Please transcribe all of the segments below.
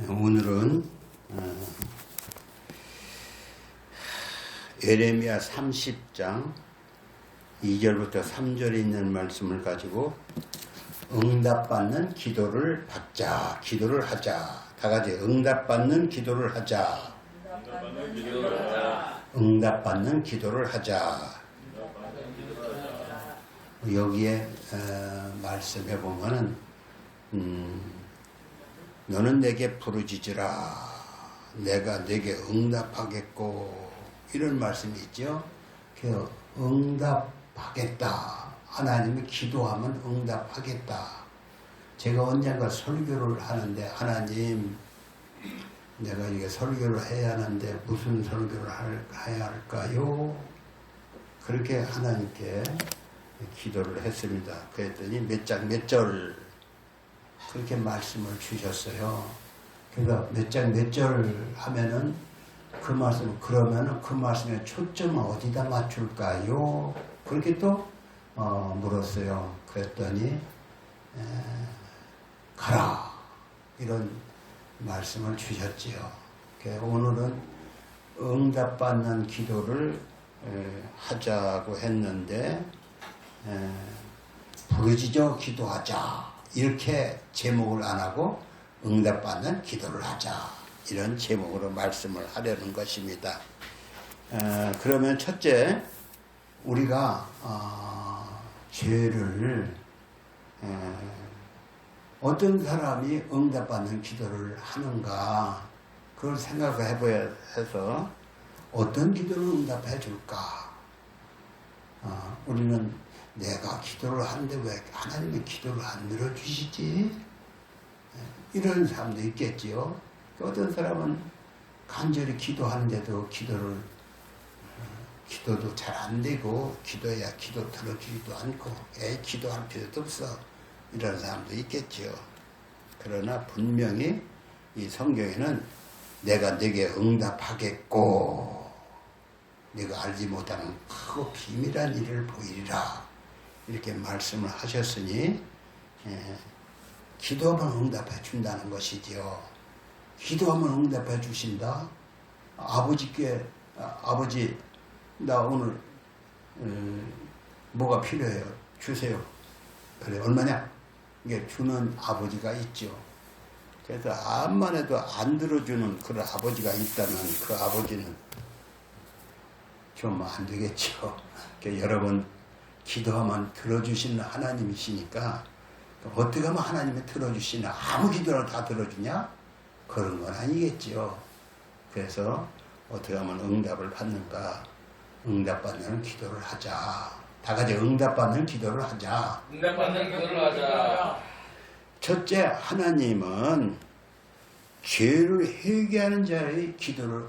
오늘은 예레미야 30장 2절부터 3절에 있는 말씀을 가지고 응답받는 기도를 받자, 기도를 하자. 다 같이 응답받는 기도를 하자. 응답받는 기도를 하자. 여기에 말씀해 보면은 너는 내게 부르짖으라, 내가 내게 응답하겠고, 이런 말씀이 있죠. 그 응답하겠다. 하나님이 기도하면 응답하겠다. 제가 언젠가 설교를 하는데, 하나님, 내가 이게 설교를 해야 하는데 무슨 설교를 해야 할까요? 그렇게 하나님께 기도를 했습니다. 그랬더니 몇 장 몇 절 그렇게 말씀을 주셨어요. 그러니까 몇 장 몇 절 하면은 그 말씀, 그러면은 그 말씀의 초점을 어디다 맞출까요? 그렇게 또 물었어요. 그랬더니 가라, 이런 말씀을 주셨지요. 오늘은 응답받는 기도를 하자고 했는데, 부르짖어 기도하자, 이렇게 제목을 안 하고 응답받는 기도를 하자, 이런 제목으로 말씀을 하려는 것입니다. 그러면 첫째, 우리가 죄를 어떤 사람이 응답받는 기도를 하는가, 그걸 생각을 해봐야 해서 어떤 기도를 응답해 줄까. 우리는 내가 기도를 하는데 왜 하나님이 기도를 안 들어주시지? 이런 사람도 있겠지요. 어떤 사람은 간절히 기도하는데도 기도도 잘 안 되고, 기도해야 기도 들어주지도 않고, 기도할 필요도 없어, 이런 사람도 있겠지요. 그러나 분명히 이 성경에는 내가 내게 응답하겠고, 내가 알지 못하는 크고 비밀한 일을 보이리라, 이렇게 말씀을 하셨으니, 기도하면 응답해 준다는 것이지요. 기도하면 응답해 주신다. 아버지께, 아버지, 나 오늘 뭐가 필요해요, 주세요. 그래, 얼마냐? 이게 주는 아버지가 있죠. 그래서 암만 해도 안 들어주는 그런 아버지가 있다면 그 아버지는 좀 안 되겠죠. 여러분, 기도하면 들어주시는 하나님이시니까, 어떻게 하면 하나님이 들어주시나? 아무 기도를 다 들어주냐? 그런 건 아니겠죠. 그래서 어떻게 하면 응답을 받는가? 응답받는 기도를 하자. 다 같이 응답받는 기도를 하자. 응답받는 기도를 하자. 첫째, 하나님은 죄를 회개하는 자의 기도를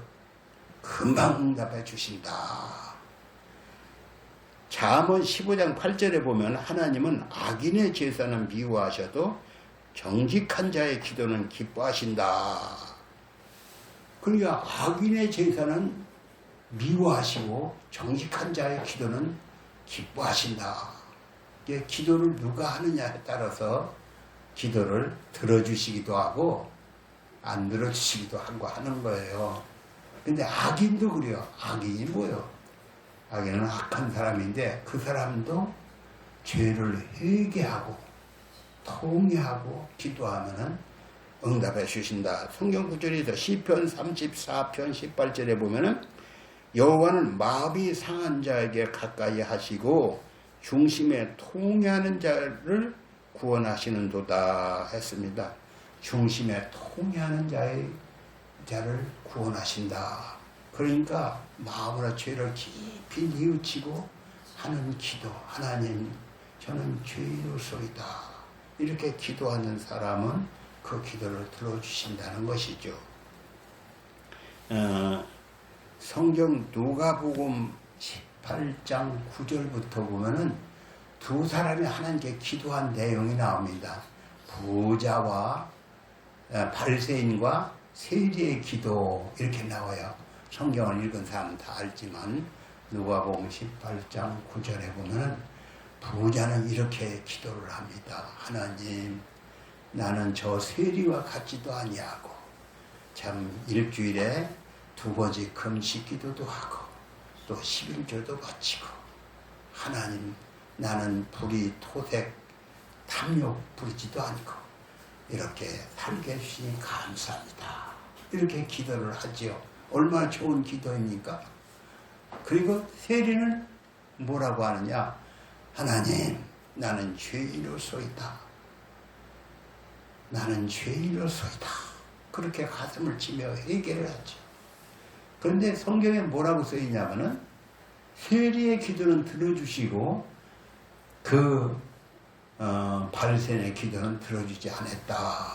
금방 응답해 주신다. 잠언 15장 8절에 보면 하나님은 악인의 제사는 미워하셔도 정직한 자의 기도는 기뻐하신다. 그러니까 악인의 제사는 미워하시고 정직한 자의 기도는 기뻐하신다. 기도를 누가 하느냐에 따라서 기도를 들어주시기도 하고 안 들어주시기도 하고 하는 거예요. 근데 악인도 그래요. 악인이 뭐예요? 악인은 악한 사람인데 그 사람도 죄를 회개하고 통회하고 기도하면은 응답해 주신다. 성경 구절에서 시편 34편 18절에 보면은 여호와는 마음이 상한 자에게 가까이 하시고 중심에 통회하는 자를 구원하시는도다 했습니다. 중심에 통회하는 자를 구원하신다. 그러니까 마음으로 죄를 깊이 뉘우치고 하는 기도. 하나님, 저는 죄인으로소이다, 이렇게 기도하는 사람은 그 기도를 들어주신다는 것이죠. 성경 누가복음 18장 9절부터 보면은 두 사람이 하나님께 기도한 내용이 나옵니다. 부자와 바리새인과 세리의 기도, 이렇게 나와요. 성경을 읽은 사람은 다 알지만 누가복음 18장 9절에 보면은 부자는 이렇게 기도를 합니다. 하나님, 나는 저 세리와 같지도 아니하고 참 일주일에 2번씩 금식 기도도 하고 또 11조도 바치고 하나님 나는 불이 토색 탐욕 부리지도 않고 이렇게 살게 해주시니 감사합니다. 이렇게 기도를 하지요. 얼마나 좋은 기도입니까? 그리고 세리는 뭐라고 하느냐? 하나님 나는 죄인으로소이다. 나는 죄인으로소이다. 그렇게 가슴을 치며 회개를 하죠. 그런데 성경에 뭐라고 써있냐면은 세리의 기도는 들어주시고 바리새인의 기도는 들어주지 않았다.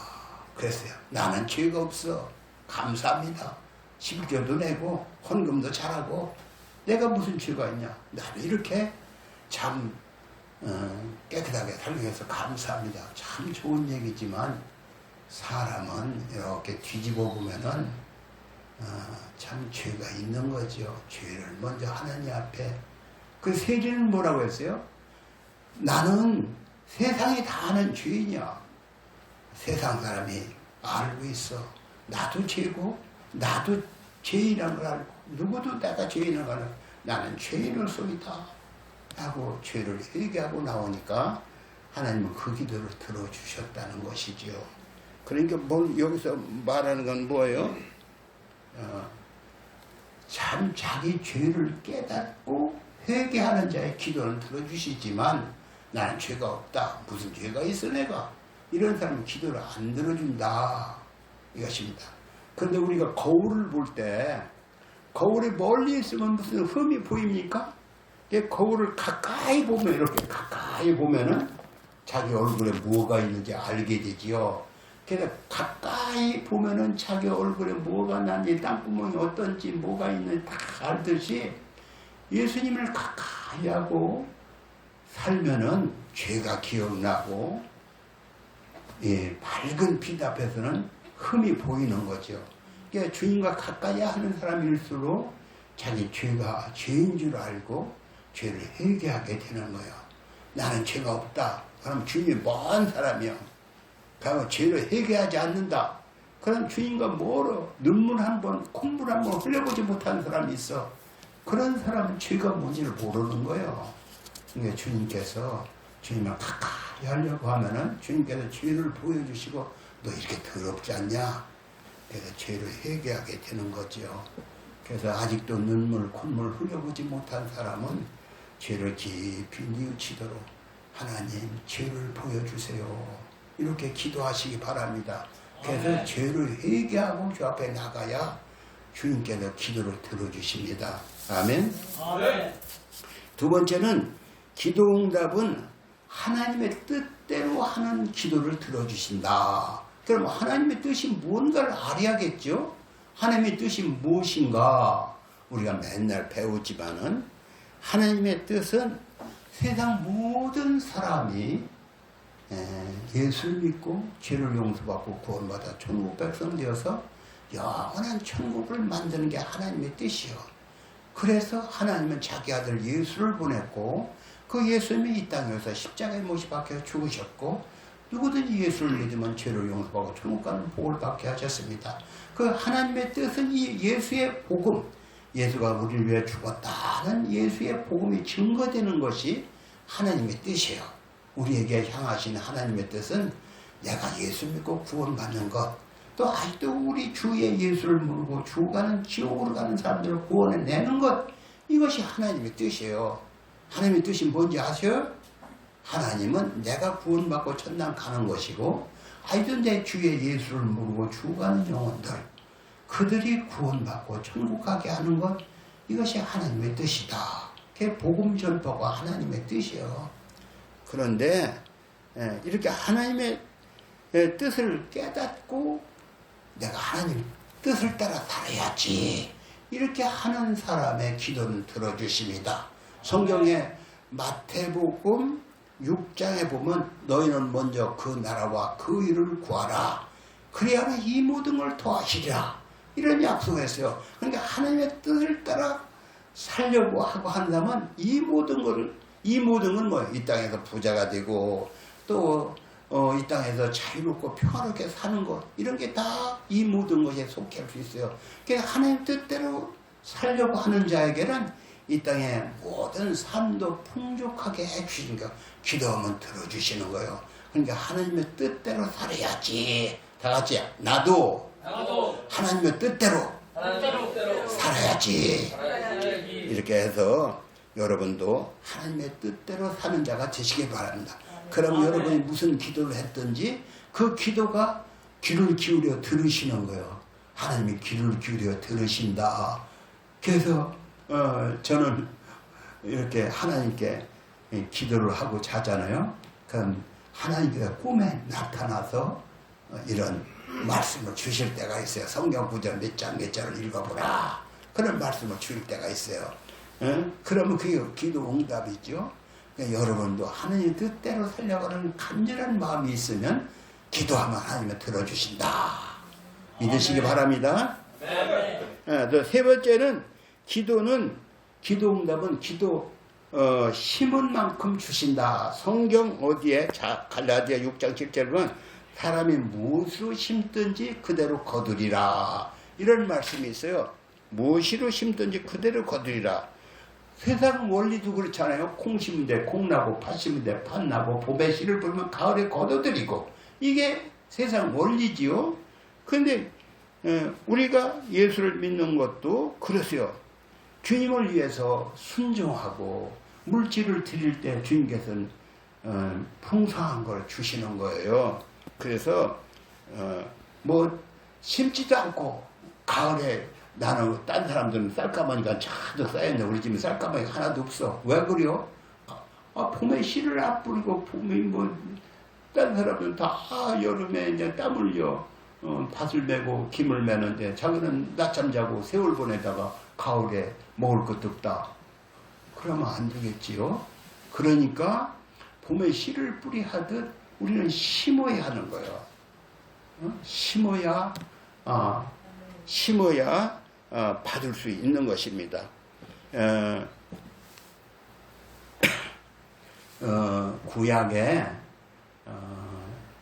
그랬어요. 나는 죄가 없어. 감사합니다. 11조도 내고 헌금도 잘하고 내가 무슨 죄가 있냐. 나는 이렇게 참 깨끗하게 살기 위해서 감사합니다. 참 좋은 얘기지만 사람은 이렇게 뒤집어 보면은 참 죄가 있는 거죠. 죄를 먼저 하나님 앞에. 그 세리는 뭐라고 했어요? 나는 세상이 다 아는 죄인이야. 세상 사람이 알고 있어. 나도 죄고 나도 죄인이라는 걸 알고 누구도 내가 죄인이라는 걸 알고 나는 죄인으로소이다 하고 죄를 회개하고 나오니까 하나님은 그 기도를 들어주셨다는 것이지요. 그러니까 여기서 말하는 건 뭐예요? 참 자기 죄를 깨닫고 회개하는 자의 기도는 들어주시지만 나는 죄가 없다. 무슨 죄가 있어 내가. 이런 사람은 기도를 안 들어준다. 이것입니다. 그런데 우리가 거울을 볼 때 거울이 멀리 있으면 무슨 흠이 보입니까? 거울을 가까이 보면 이렇게 가까이 보면은 자기 얼굴에 뭐가 있는지 알게 되지요. 그래서 가까이 보면은 자기 얼굴에 뭐가 난지 땅구멍이 어떤지 뭐가 있는지 다 알듯이 예수님을 가까이 하고 살면은 죄가 기억나고 밝은 빛 앞에서는 흠이 보이는 거죠. 그러니까 주님과 가까이 하는 사람일수록 자기 죄가 죄인 줄 알고 죄를 회개하게 되는 거예요. 나는 죄가 없다. 그럼 주님이 먼 사람이요. 그러면 죄를 회개하지 않는다. 그럼 주님과 멀어. 눈물 한 번, 콧물 한 번 흘려보지 못한 사람이 있어. 그런 사람은 죄가 뭔지를 모르는 거예요. 그러니까 주님께서 주님을 가까이 하려고 하면은 주님께서 죄를 보여주시고 너 이렇게 더럽지 않냐? 그래서 죄를 회개하게 되는 거죠. 그래서 아직도 눈물, 콧물 흘려보지 못한 사람은 죄를 깊이 뉘우치도록 하나님 죄를 보여주세요. 이렇게 기도하시기 바랍니다. 그래서 죄를 회개하고 주 앞에 나가야 주님께서 기도를 들어주십니다. 아멘. 두 번째는 기도응답은 하나님의 뜻대로 하는 기도를 들어주신다. 그럼 하나님의 뜻이 뭔가를 알아야겠죠? 하나님의 뜻이 무엇인가? 우리가 맨날 배우지만은 하나님의 뜻은 세상 모든 사람이 예수를 믿고 죄를 용서받고 구원받아 천국 백성 되어서 영원한 천국을 만드는 게 하나님의 뜻이요. 그래서 하나님은 자기 아들 예수를 보냈고 그 예수님이 이 땅에서 십자가에 못이 박혀 죽으셨고 누구든지 예수를 믿으면 죄를 용서받고 천국 가는 복을 받게 하셨습니다. 그 하나님의 뜻은 이 예수의 복음, 예수가 우리를 위해 죽었다는 예수의 복음이 증거되는 것이 하나님의 뜻이에요. 우리에게 향하신 하나님의 뜻은 내가 예수 믿고 구원받는 것, 또 아직도 우리 주의 예수를 모르고 죽어가는 지옥으로 가는 사람들을 구원해내는 것, 이것이 하나님의 뜻이에요. 하나님의 뜻이 뭔지 아세요? 하나님은 내가 구원받고 천당 가는 것이고 아직도 내 주의 예수를 모르고 죽어가는 영혼들, 그들이 구원받고 천국 가게 하는 것, 이것이 하나님의 뜻이다. 그게 복음 전파가 하나님의 뜻이에요. 그런데 이렇게 하나님의 뜻을 깨닫고 내가 하나님 뜻을 따라 살아야지, 이렇게 하는 사람의 기도는 들어주십니다. 성경에 마태복음 6장에 보면 너희는 먼저 그 나라와 그 일을 구하라. 그래야만 이 모든 걸 더하시리라. 이런 약속을 했어요. 그러니까 하나님의 뜻을 따라 살려고 하고 한다면 이 모든 건 뭐예요? 이 땅에서 부자가 되고 또 이 땅에서 자유롭고 평화롭게 사는 것, 이런 게 다 이 모든 것에 속할 수 있어요. 그래서 하나님 뜻대로 살려고 하는 자에게는 이 땅의 모든 삶도 풍족하게 해주시는 거, 기도하면 들어주시는 거예요. 그러니까 하나님의 뜻대로 살아야지. 다 같이 나도 하나님의 뜻대로 살아야지. 이렇게 해서 여러분도 하나님의 뜻대로 사는 자가 되시길 바랍니다. 그럼 여러분이 무슨 기도를 했든지 그 기도가 귀를 기울여 들으시는 거예요. 하나님이 귀를 기울여 들으신다. 그래서 저는 이렇게 하나님께 기도를 하고 자잖아요. 그럼 하나님께서 꿈에 나타나서 이런 말씀을 주실 때가 있어요. 성경 구절 몇 장 몇 절을 읽어보라. 그런 말씀을 주실 때가 있어요. 그러면 그게 기도 응답이죠. 그러니까 여러분도 하나님 뜻대로 살려고 하는 간절한 마음이 있으면 기도하면 하나님이 들어주신다. 믿으시기 바랍니다. 또 세 번째는 기도 응답은 심은 만큼 주신다. 성경 어디에? 갈라디아 6장 7절 보면 사람이 무엇으로 심든지 그대로 거두리라. 이런 말씀이 있어요. 무엇으로 심든지 그대로 거두리라. 세상 원리도 그렇잖아요. 콩 심은 데 콩 나고 팥 심은 데 팥 나고 봄에 씨를 뿌리면 가을에 거둬들이고, 이게 세상 원리지요. 그런데 우리가 예수를 믿는 것도 그렇어요. 주님을 위해서 순종하고 물질을 드릴 때 주님께서는 풍성한 걸 주시는 거예요. 그래서 뭐 심지도 않고 가을에, 나는 딴 사람들은 쌀가마니가 잔뜩 쌓였는데 우리 집에 쌀가마니가 하나도 없어. 왜 그래요? 봄에 씨를 안 뿌리고, 봄에 딴 사람은 다 여름에 이제 땀 흘려 밭을 메고 김을 메는데 자기는 낮잠 자고 세월 보내다가 가을에 먹을 것도 없다. 그러면 안 되겠지요. 그러니까 봄에 씨를 뿌리하듯 우리는 심어야 하는 거예요. 심어야 받을 수 있는 것입니다. 구약에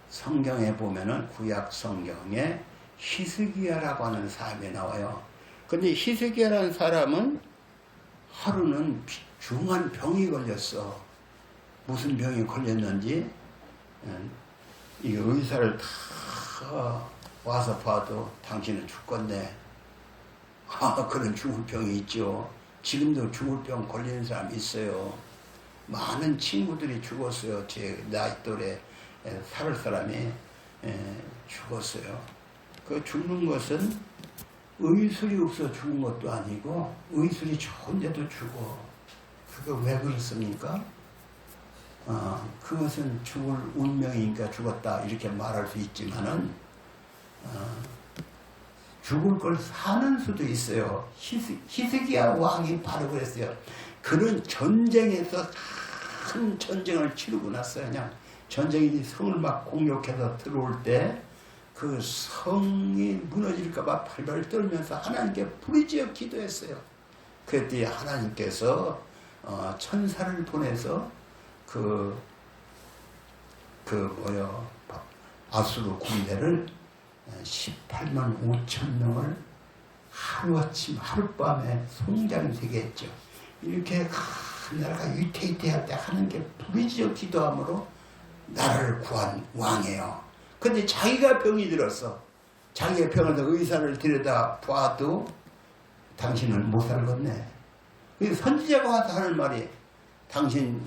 성경에 보면은 구약 성경에 히스기야라고 하는 사람이 나와요. 근데 히스기야라는 사람은 하루는 중한 병이 걸렸어. 무슨 병이 걸렸는지 이 의사를 다 와서 봐도 당신은 죽겠네. 그런 죽을 병이 있죠. 지금도 죽을 병 걸리는 사람이 있어요. 많은 친구들이 죽었어요. 제 나이 또래 살 사람이 죽었어요. 그 죽는 것은 의술이 없어 죽은 것도 아니고 의술이 좋은데도 죽어. 그게 왜 그렇습니까? 그것은 죽을 운명이니까 죽었다 이렇게 말할 수 있지만은 죽을 걸 사는 수도 있어요. 히스기야 왕이 바로 그랬어요. 그런 전쟁에서 큰 전쟁을 치르고 나서 그냥 전쟁이 성을 막 공격해서 들어올 때 그 성이 무너질까봐 발발 떨면서 하나님께 부르짖어 기도했어요. 그랬더니 하나님께서 천사를 보내서 아수르 군대를 18만 5천 명을 하루아침 하룻밤에 송장되게 했죠. 이렇게 나라가 위태위태할 때 하나님께 부르짖어 기도함으로 나라를 구한 왕이에요. 근데 자기가 병이 들었어. 자기가 병을 들어 의사를 들여다 봐도 당신은 못 살겠네. 그래서 선지자가 와서 하는 말이 당신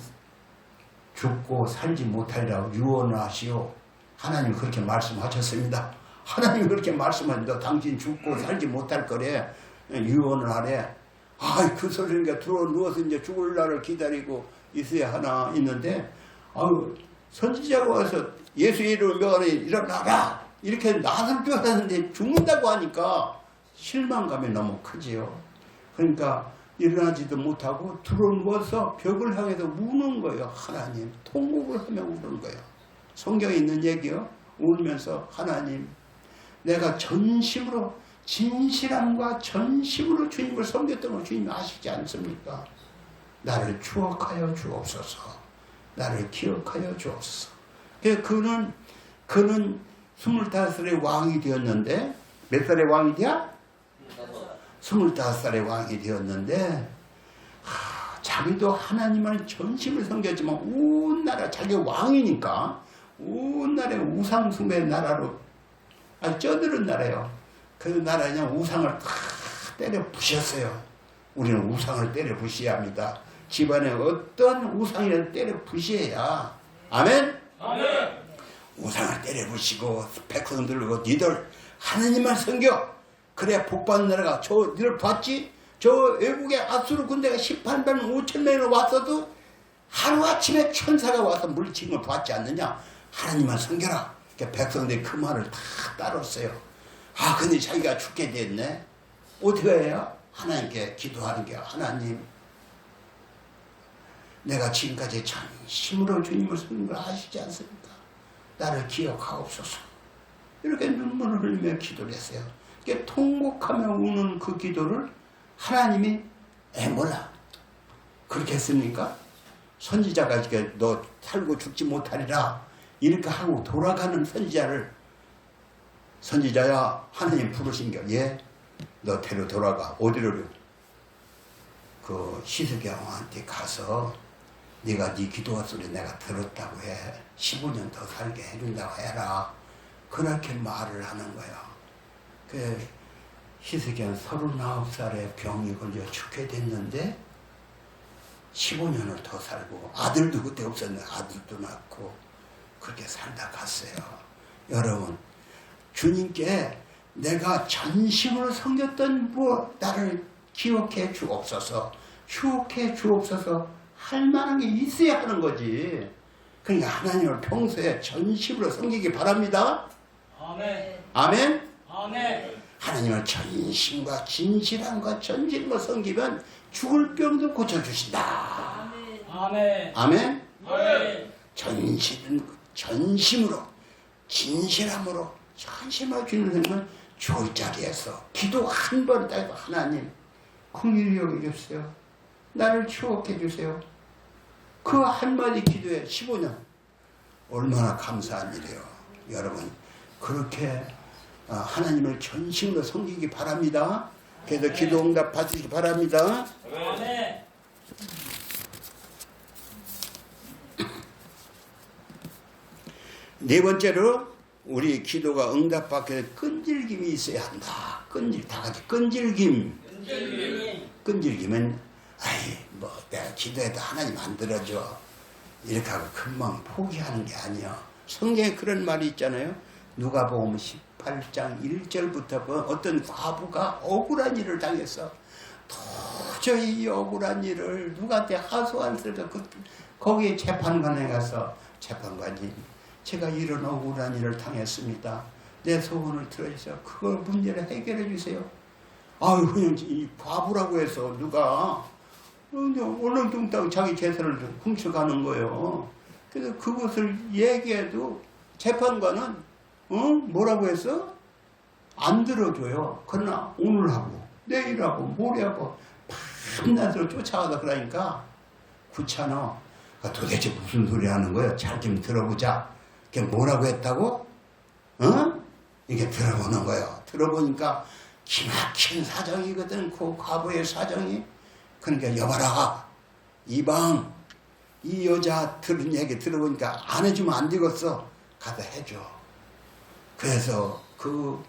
죽고 살지 못하리라고 유언을 하시오. 하나님 그렇게 말씀하셨습니다. 하나님 그렇게 말씀하는데 당신 죽고 살지 못할 거래. 유언을 하래. 그 소리니까 들어 누워서 이제 죽을 날을 기다리고 있어야 하나 있는데, 선지자가 와서 예수 이름을 명하니 일어나라 이렇게 나설 줄 알았는데 죽는다고 하니까 실망감이 너무 크지요. 그러니까 일어나지도 못하고 들어 누워서 벽을 향해서 우는 거예요. 하나님, 통곡을 하며 우는 거예요. 성경에 있는 얘기요. 울면서 하나님, 내가 전심으로 진실함과 전심으로 주님을 섬겼던 걸 주님이 아시지 않습니까? 나를 추억하여 주옵소서. 나를 기억하여 주옵소서. 그래서 그는 25살에 왕이 되었는데, 몇 살에 왕이 되어? 25살에 왕이 되었는데, 자기도 하나님을 전심을 섬겼지만 온 나라, 자기가 왕이니까 온 나라의 우상숭배 나라로 쪄들은 나라예요. 그 나라에 그냥 우상을 다 때려 부셨어요. 우리는 우상을 때려 부셔야 합니다. 집안에 어떤 우상이라도 때려 부셔야. 아멘? 아멘. 우상을 때려 부시고 백성들 니들 하나님만 섬겨. 그래야 복받는 나라가. 니들 봤지? 저 외국에 아수르 군대가 18만 5천 명이나 왔어도 하루아침에 천사가 와서 물리친 걸 봤지 않느냐? 하나님만 섬겨라. 그러니까 백성들이 그 말을 다 따랐어요. 근데 자기가 죽게 됐네. 어떻게 해요? 하나님께 기도하는 게, 하나님, 내가 지금까지 전심으로 주님을 섬긴 걸 아시지 않습니까? 나를 기억하옵소서. 이렇게 눈물을 흘리며 기도를 했어요. 이렇게 통곡하며 우는 그 기도를 하나님이 몰라. 그렇게 했습니까? 선지자가 이렇게 너 살고 죽지 못하리라 이렇게 하고 돌아가는 선지자야 하나님 부르신겨. 예, 너 데려 돌아가. 어디로? 그 히스기야 왕한테 가서 네가 네 기도 소리 내가 들었다고 해. 15년 더 살게 해준다고 해라. 그렇게 말을 하는 거야. 그 히스기야는 39살에 병이 걸려 죽게 됐는데 15년을 더 살고, 아들도 그때 없었는데 아들도 낳고 그렇게 살다 갔어요. 여러분, 주님께 내가 전심으로 섬겼던 나를 기억해 주옵소서, 추억해 주옵소서 할 만한 게 있어야 하는 거지. 그러니까 하나님을 평소에 전심으로 섬기기 바랍니다. 아멘. 아멘? 아멘. 하나님을 전심과 진실함과 전심으로 섬기면 죽을 병도 고쳐주신다. 아멘. 아멘? 아멘. 전심으로, 진실함으로, 전심으로 주는 생명은 죽을 자리에서 기도 한 번 따서 하나님 긍휼히 여겨주세요. 나를 추억해 주세요. 그 한마디 기도에 15년. 얼마나 감사한 일이에요. 여러분, 그렇게 하나님을 전심으로 섬기기 바랍니다. 그래서 기도 응답 받으시기 바랍니다. 아멘. 네 번째로 우리 기도가 응답받기 위해 끈질김이 있어야 한다. 다 같이 끈질김. 끈질김은 내가 기도해도 하나님 안 들어줘 이렇게 하고 금방 포기하는 게 아니야. 성경에 그런 말이 있잖아요. 누가복음 18장 1절부터 어떤 과부가 억울한 일을 당했어. 도저히 이 억울한 일을 누구한테 하소할 수 없어. 거기에 재판관에 가서, 재판관님, 제가 이런 억울한 일을 당했습니다. 내 소원을 들어주세요. 그걸 문제를 해결해 주세요. 그냥 이 과부라고 해서 누가 얼렁뚱땅 자기 재산을 훔쳐가는 거예요. 그래서 그것을 얘기해도 재판관은 뭐라고 해서 안 들어줘요. 그러나 오늘하고 내일하고 모레하고 밤낮으로 쫓아가다 그러니까 귀찮아. 도대체 무슨 소리 하는 거야? 잘 좀 들어보자. 그게 뭐라고 했다고? 이게 들어보는 거예요. 들어보니까 기막힌 사정이거든. 그 과부의 사정이. 그러니까 여봐라, 이방 이 여자 들은 얘기 들어보니까 안 해주면 안 되겠어. 가서 해줘. 그래서 그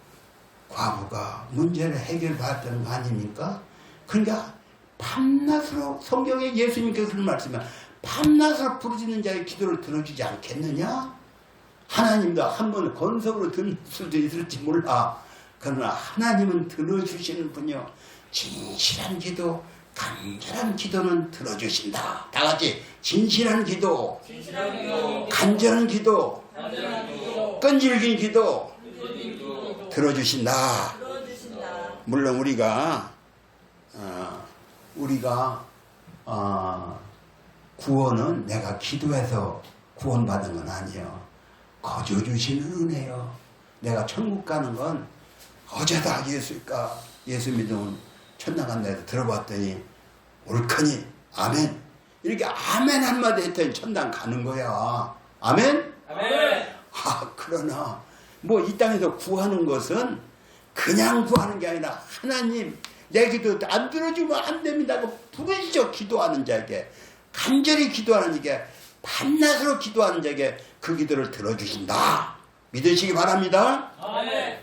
과부가 문제를 해결받았던 거 아닙니까? 그러니까 밤낮으로, 성경에 예수님께서 그런 말씀이야. 밤낮으로 부르짖는 자의 기도를 들어주지 않겠느냐? 하나님도 한번 건석으로 들을 수도 있을지 몰라. 그러나 하나님은 들어주시는 분이요, 진실한 기도, 간절한 기도는 들어주신다. 다 같이 진실한 기도, 간절한 기도, 끈질긴 기도 들어주신다. 물론 우리가 구원은 내가 기도해서 구원받은 건 아니에요. 거저 주시는 은혜요. 내가 천국 가는 건 어제다 예수 믿으면 천당 간다 해서 들어봤더니 옳거니 아멘. 이렇게 아멘 한마디 했더니 천당 가는 거야. 아멘? 아멘. 그러나 뭐 이 땅에서 구하는 것은 그냥 구하는 게 아니라 하나님 내 기도 안 들어주면 안 됩니다 고 부르짖어 기도하는 자에게, 간절히 기도하는 자에게, 밤낮으로 기도하는 자에게 그 기도를 들어주신다. 믿으시기 바랍니다. 아멘.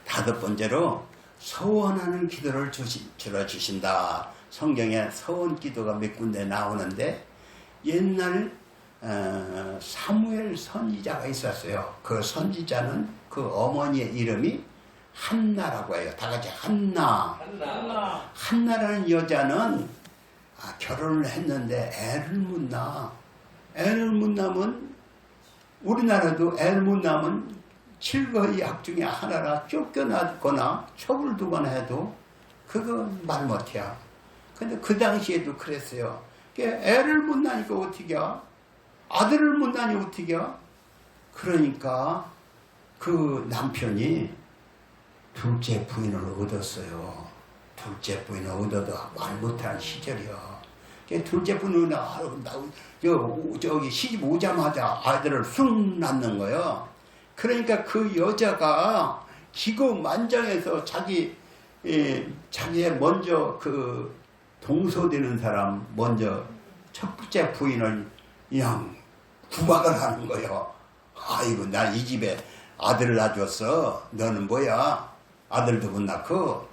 다섯 번째로 서원하는 기도를 들어주신다. 성경에 서원 기도가 몇 군데 나오는데 옛날 사무엘 선지자가 있었어요. 그 선지자는 그 어머니의 이름이 한나라고 해요. 다 같이 한나. 하나. 한나라는 여자는 결혼을 했는데 애를 못 낳아. 애를 못 낳으면 우리나라도 애를 못 낳으면 칠거의 약 중에 하나라 쫓겨나거나 처벌두거나 해도 그거 말 못해요. 근데 그 당시에도 그랬어요. 애를 못 낳으니까 어떻게 해? 아들을 못 낳으니 어떻게 해? 그러니까 그 남편이 둘째 부인을 얻었어요. 둘째 부인을 얻어도 말 못하는 시절이요. 둘째 부인은 저기 시집 오자마자 아들을 쑥 낳는 거예요. 그러니까 그 여자가 기고만장해서 자기의 먼저 그 동서되는 사람 먼저 첫 번째 부인을 그냥 구박을 하는 거예요. 아이고 나 이 집에 아들을 낳아줬어. 너는 뭐야? 아들도 못 낳고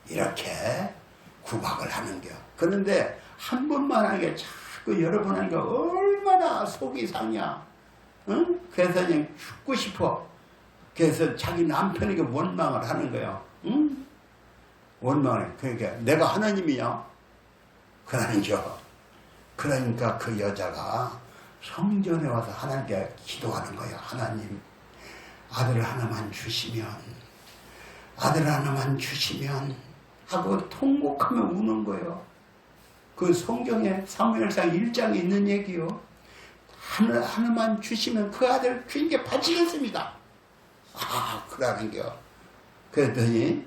이렇게 구박을 하는 겨. 그런데 한 번만 하는 게 자꾸 여러 번 하는 게 얼마나 속이 상해. 응? 그래서 그냥 죽고 싶어. 그래서 자기 남편에게 원망을 하는 거예요. 응? 원망을. 그러니까 내가 하나님이야. 그러는겨. 그러니까 그 여자가 성전에 와서 하나님께 기도하는 거예요. 하나님, 아들 하나만 주시면, 아들 하나만 주시면 하고 통곡하며 우는 거예요. 그 성경에 사무엘상 1장에 있는 얘기요. 하나만 주시면 그 아들 주님께 바치겠습니다. 그러는겨. 그랬더니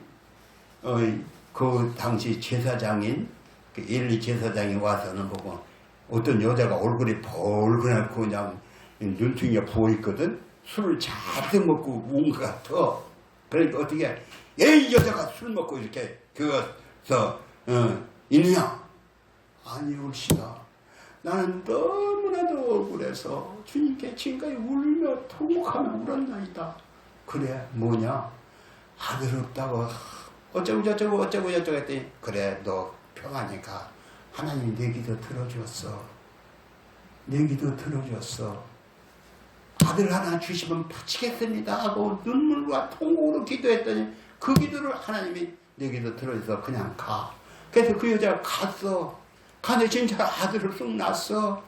그 당시 제사장인 그 엘리 제사장이 와서는 보고 어떤 여자가 얼굴이 벌겋고 그냥 눈퉁이가 부어있거든. 술을 잔뜩 먹고 온 것 같아. 그러니까 어떻게 이 여자가 술 먹고 이렇게 그어서 있느냐? 아니 옳시다. 나는 너무나도 억울해서 주님께 지금까지 울며 통곡하며 울었나이다. 그래 뭐냐? 아들 없다고 어쩌고 저쩌고 했더니 그래 너 평안히 가. 하나님이 내 기도 들어줬어. 내 기도 들어줬어. 아들 하나 주시면 바치겠습니다 하고 눈물과 통곡으로 기도했더니 그 기도를 하나님이 내 기도 들어줘서 그냥 가. 그래서 그 여자가 갔어. 가서 진짜 아들을 쑥 낳았어.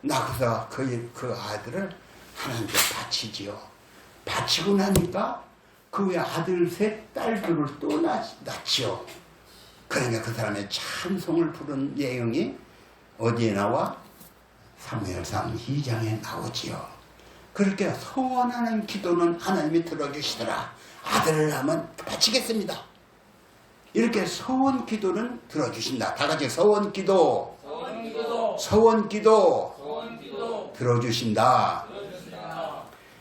낳고서 그 아들을 하나님께 바치지요. 바치고 나니까 그 후에 아들 셋, 딸들을 또 낳지요. 그러니까 그 사람의 찬송을 부른 내용이 어디에 나와? 사무엘상 2장에 나오지요. 그렇게 소원하는 기도는 하나님이 들어주시더라. 아들을 하면 바치겠습니다. 이렇게 소원 기도는 들어주신다. 다 같이 소원 기도. 소원 기도. 들어주신다.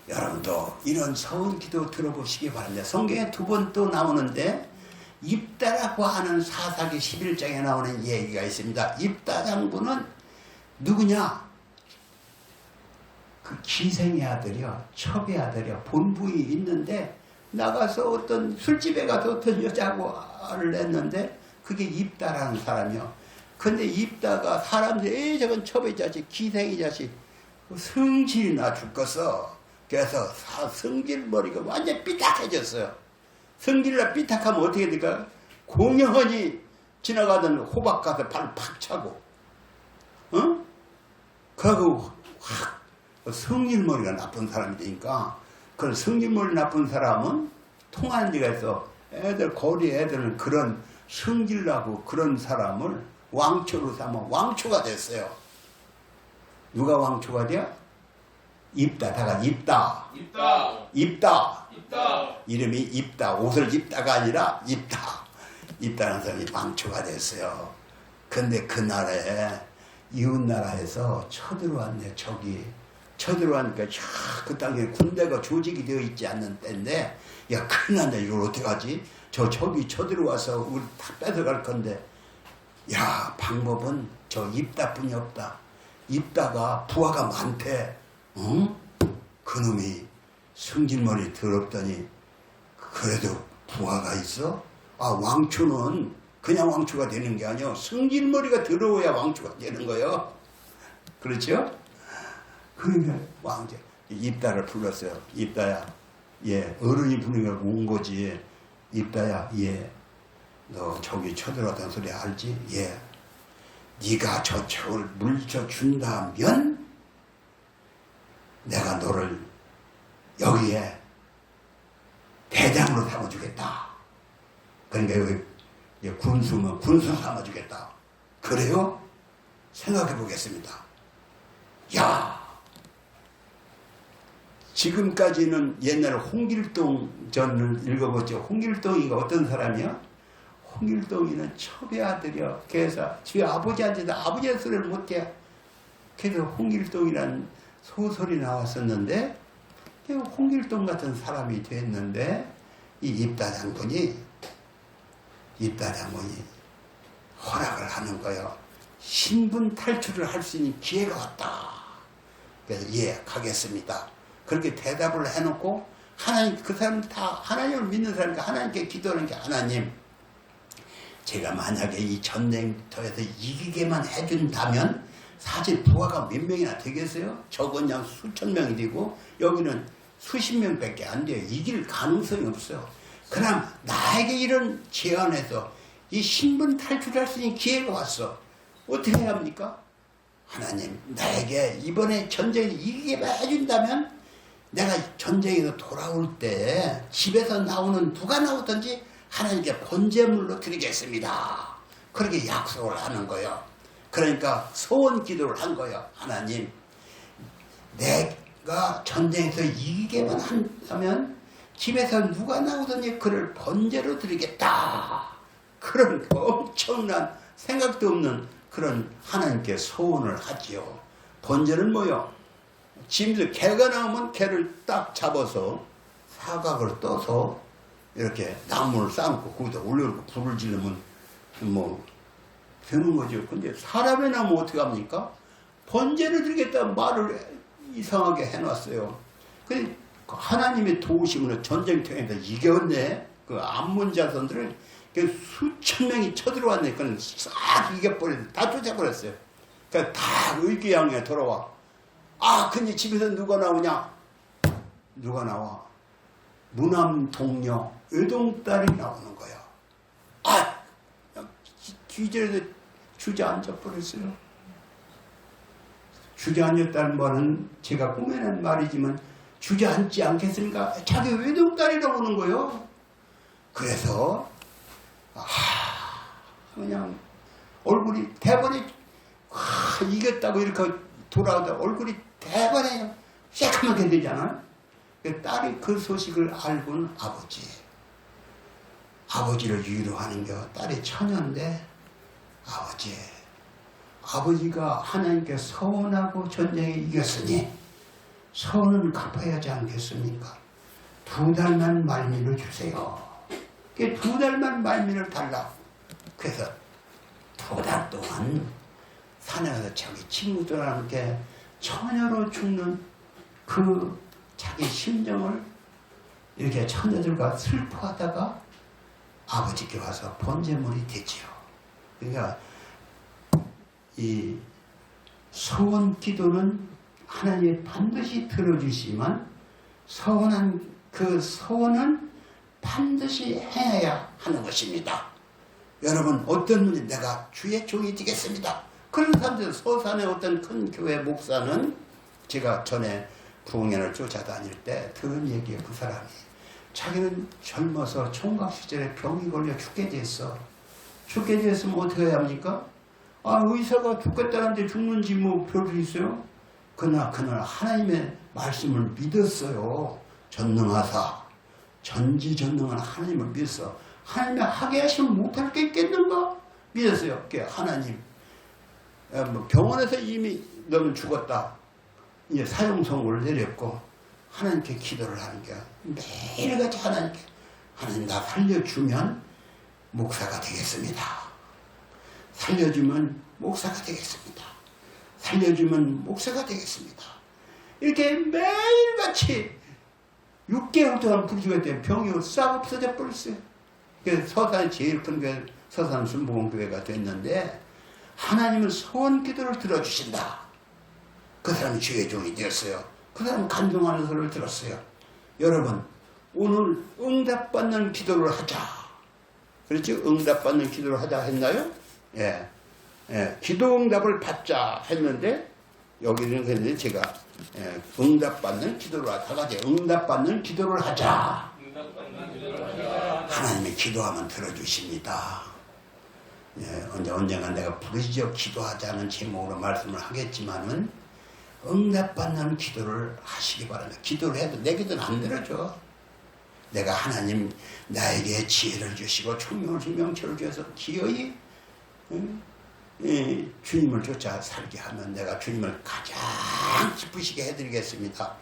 여러분도 이런 소원 기도 들어보시기 바랍니다. 성경에 두 번 또 나오는데 입다라고 하는 사사기 11장에 나오는 얘기가 있습니다. 입다 장군은 누구냐? 그 기생의 아들이요. 첩의 아들이요. 본부에 있는데 나가서 어떤 술집에 가서 어떤 여자하고를 냈는데 그게 입다라는 사람이요. 근데 입다가 사람들이 저건 첩의 자식, 기생의 자식 성질이나 죽겠어. 그래서 성질머리가 완전 삐딱해졌어요. 성질이나 삐딱하면 어떻게 될까? 공연히 지나가던 호박 가서 발 팍 차고, 그러고 확 성질머리가 나쁜 사람이 되니까, 그 성질머리 나쁜 사람은 통하는 데가 있어. 거리 애들은 그런 성질나고 그런 사람을 왕초로 삼아 왕초가 됐어요. 누가 왕초가 돼? 입다. 다 같이 입다. 입다. 이름이 입다. 옷을 입다가 아니라 입다. 입다는 사람이 왕초가 됐어요. 근데 그날에 이웃나라에서 쳐들어왔네. 적이 쳐들어가니까 그 땅에 군대가 조직이 되어 있지 않는 때인데 야 큰일 난다 이걸 어떡하지? 저기 쳐들어와서 우리 다 뺏어갈 건데 야 방법은 저 입다뿐이 없다. 입다가 부하가 많대. 응? 그놈이 승질머리 더럽더니 그래도 부하가 있어? 아 왕초는 그냥 왕초가 되는 게 아니야. 승질머리가 더러워야 왕초가 되는 거예요. 그렇죠? 그러니까 왕제 입다를 불렀어요. 입다야, 예 어른이 부르니까 온 거지. 입다야, 예 너 저기 쳐들어왔다는 소리 알지? 예. 네가 저 책을 물쳐 준다면 내가 너를 여기에 대장으로 삼아주겠다. 그러니까 여기 군수면 군수 삼아주겠다. 그래요? 생각해 보겠습니다. 야, 지금까지는 옛날 홍길동 전을 읽어봤죠. 홍길동이가 어떤 사람이야? 홍길동이는 첩의 아들이야. 그래서 지 아버지한테도 아버지의 소리를 못해. 그래서 홍길동이라는 소설이 나왔었는데 홍길동 같은 사람이 됐는데 이 입다장군이 허락을 하는 거예요. 신분 탈출을 할 수 있는 기회가 왔다. 그래서 예 가겠습니다. 그렇게 대답을 해놓고 하나님 그 사람 다 하나님을 믿는 사람이니까 하나님께 기도하는 게 하나님 제가 만약에 이 전쟁터에서 이기게만 해준다면 사실 부하가 몇 명이나 되겠어요? 적은 양 수천 명이 되고 여기는 수십 명밖에 안 돼요. 이길 가능성이 없어요. 그럼 나에게 이런 제안에서 이 신분 탈출할 수 있는 기회가 왔어. 어떻게 해야 합니까? 하나님 나에게 이번에 전쟁을 이기게만 해준다면 내가 전쟁에서 돌아올 때 집에서 나오는 누가 나오든지 하나님께 번제물로 드리겠습니다. 그렇게 약속을 하는 거예요. 그러니까 소원 기도를 한 거예요. 하나님 내가 전쟁에서 이기게만 한다면 집에서 누가 나오든지 그를 번제로 드리겠다. 그런 엄청난 생각도 없는 그런 하나님께 소원을 하지요. 번제는 뭐요? 짐들 개가 나오면 개를 딱 잡아서 사각을 떠서 이렇게 나무를 쌓고 거기다 올려놓고 불을 지르면 뭐 되는 거죠. 근데 사람이 나면 어떻게 합니까? 번제를 드리겠다는 말을 이상하게 해놨어요. 근데 하나님의 도우심으로 전쟁터에서 이겼네. 그 암몬 자손들을 수천 명이 쳐들어왔네. 그건 싹 이겨버렸어요. 다 쫓아버렸어요. 그러니까 다 의기양에 돌아와. 아, 근데 집에서 누가 나오냐? 누가 나와? 무남 동녀 외동딸이 나오는 거야. 아, 기절해서 주저앉아 버렸어요. 주저앉았다는 말은 제가 꾸며낸 말이지만 주저앉지 않겠습니까? 자기 외동딸이 나오는 거예요. 그래서 그냥 얼굴이 대번에 이겼다고 이렇게 돌아오다 얼굴이 대번에 새까맣게 되잖아요. 딸이 그 소식을 알고는 아버지를 위로하는 게 딸이 처녀인데 아버지가 하나님께 서원하고 전쟁에 이겼으니 서원은 갚아야 하지 않겠습니까? 2달만 말미를 주세요. 2달만 말미를 달라. 그래서 2달 동안 산에 가서 자기 친구들과 함께 처녀로 죽는 그 자기 심정을 이렇게 처녀들과 슬퍼하다가 아버지께 와서 번제물이 되지요. 그러니까 이 소원 기도는 하나님이 반드시 들어주시지만 서원한 그 소원은 반드시 해야 하는 것입니다. 여러분 어떤 분이 내가 주의 종이 되겠습니다. 그런 사람들 서산의 어떤 큰 교회 목사는 제가 전에 부흥회를 쫓아다닐 때 들은 얘기예요. 그 사람이 자기는 젊어서 총각 시절에 병이 걸려 죽게 됐어. 죽게 됐으면 어떻게 해야 합니까? 의사가 죽겠다는데 죽는지 뭐 별일 있어요? 그러나 하나님의 말씀을 믿었어요. 전능하사 전지전능한 하나님을 믿었어. 하나님이 하게 하시면 못할 게 있겠는가? 믿었어요. 하나님 병원에서 이미 너는 죽었다. 이제 사형 선고를 내렸고 하나님께 기도를 하는 게 매일같이 하나님께 하나님 나 살려주면 목사가 되겠습니다. 살려주면 목사가 되겠습니다. 살려주면 목사가 되겠습니다. 이렇게 매일같이 6개월 동안 부르짖었더니 병이 싹 없어져 버렸어요. 그래서 서산이 제일 큰 교회 서산 순복음교회가 됐는데 하나님은 소원 기도를 들어주신다. 그 사람이 주의 종이 되었어요. 그 사람은 간증하는 소리를 들었어요. 여러분 오늘 응답받는 기도를 하자. 그렇지? 응답받는 기도를 하자 했나요? 예. 예. 기도 응답을 받자 했는데 여기는 그런데 제가 응답받는 기도를 하자. 다 같이 응답받는 기도를 하자. 하나님이 기도하면 들어주십니다. 예, 언젠가 내가 부르짖어 기도하자는 제목으로 말씀을 하겠지만은 응답받는 기도를 하시기 바랍니다. 기도를 해도 내 기도는 안 들어줘. 내가 하나님 나에게 지혜를 주시고 총명을 명철을 주셔서 기어이 주님을 쫓아 살게 하면 내가 주님을 가장 기쁘시게 해드리겠습니다.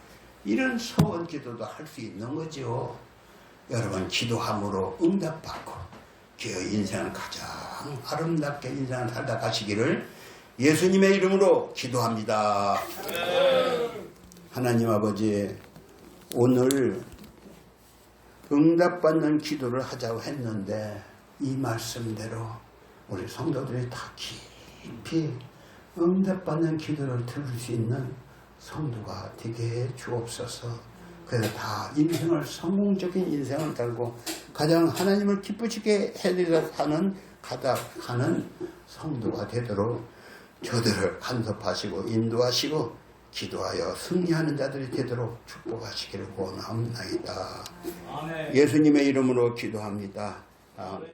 이런 소원 기도도 할 수 있는 거죠. 여러분 기도함으로 응답받고 기어이 인생을 가장 아름답게 인생을 살다 가시기를 예수님의 이름으로 기도합니다. 하나님 아버지 오늘 응답받는 기도를 하자고 했는데 이 말씀대로 우리 성도들이 다 깊이 응답받는 기도를 들을 수 있는 성도가 되게 주옵소서. 그래서 다 인생을 성공적인 인생을 살고 가장 하나님을 기쁘시게 해드려 사는 가닥하는 성도가 되도록 저들을 간섭하시고 인도하시고 기도하여 승리하는 자들이 되도록 축복하시기를 원합니다. 아멘. 예수님의 이름으로 기도합니다. 아멘.